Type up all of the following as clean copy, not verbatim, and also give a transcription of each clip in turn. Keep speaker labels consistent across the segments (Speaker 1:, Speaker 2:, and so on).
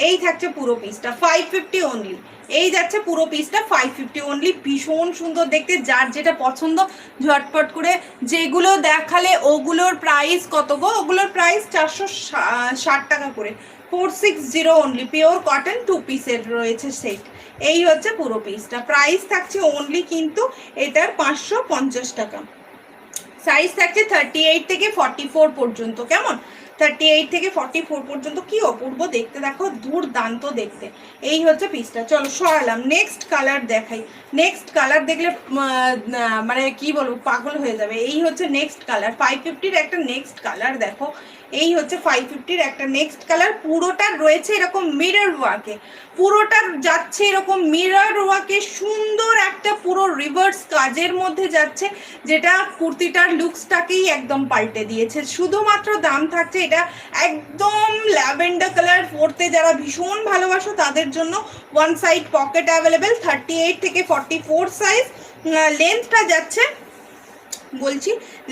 Speaker 1: এই থাকছে পুরো পিসটা 550 অনলি। এই যাচ্ছে পুরো পিসটা 550 অনলি। ভীষণ সুন্দর দেখতে, যার যেটা পছন্দ ঝটপট করে। যেগুলো দেখালে ওগুলোর প্রাইস কত গো? ওগুলোর প্রাইস 460 টাকা করে। 460 অনলি। পিওর কটন 2 পিসের রয়েছে সেট। এই হচ্ছে পুরো পিসটা, প্রাইস থাকছে অনলি কিন্তু এটার 550 টাকা। সাইজ থাকছে 38 থেকে 44 পর্যন্ত। কেমন? 38 থেকে 44 পর্যন্ত। কি অপূর্ব দেখতে, দেখো দুর্দান্ত দেখতে। এই হচ্ছে পিসটা। চলো সরালাম, নেক্সট কালার দেখাই। নেক্সট কালার দেখলে মানে কি বলবো, পাগল হয়ে যাবে। এই হচ্ছে নেক্সট কালার, 550-র একটা নেক্সট কালার দেখো। এই হচ্ছে 550-র একটা নেক্সট কালার। পুরোটার রয়েছে এরকম মিরর ওয়ার্কে, পুরোটার যাচ্ছে এরকম মিরর ওয়ার্কে সুন্দর একটা পুরো রিভার্স কাজের মধ্যে যাচ্ছে, যেটা কুর্তিটার লুকসটাকেই একদম পাল্টে দিয়েছে। শুধুমাত্র দাম থাকছে এটা একদম ল্যাভেন্ডার কালার পরতে যারা ভীষণ ভালোবাসো তাদের জন্য। ওয়ান সাইড পকেট অ্যাভেলেবেল, 38 থেকে 44 সাইজ। লেন্থটা যাচ্ছে, বলছি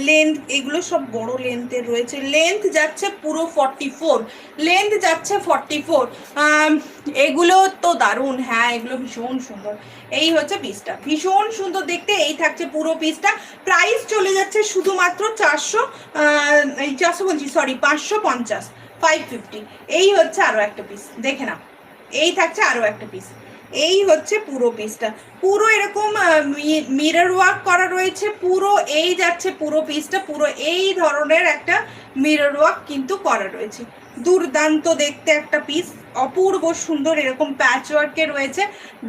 Speaker 1: লেন্থ, এগুলো সব বড় লেন্থের রয়েছে। লেন্থ যাচ্ছে পুরো 44, লেন্থ যাচ্ছে 44। এগুলো তো দারুণ, হ্যাঁ এগুলো ভীষণ সুন্দর। এই হচ্ছে পিসটা, ভীষণ সুন্দর দেখতে। এই থাকছে পুরো পিসটা। প্রাইস চলে যাচ্ছে শুধুমাত্র 400 বলছি সরি 550, 550। এই হচ্ছে আরো একটা পিস, দেখে নাও। এই থাকছে আরো একটা পিস। এই হচ্ছে পুরো পিসটা, পুরো এরকম মিরর ওয়ার্ক করা রয়েছে পুরো। এই যাচ্ছে পুরো পিসটা, পুরো এই ধরনের একটা মিরর ওয়ার্ক কিন্তু করা রয়েছে। দুর্দান্ত দেখতে একটা পিস, অপূর্ব সুন্দর এরকম প্যাচ ওয়ার্কে রয়েছে,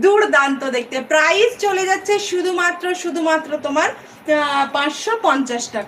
Speaker 1: দুর্দান্ত দেখতে। প্রাইস চলে যাচ্ছে শুধুমাত্র তোমার 550 টাকা।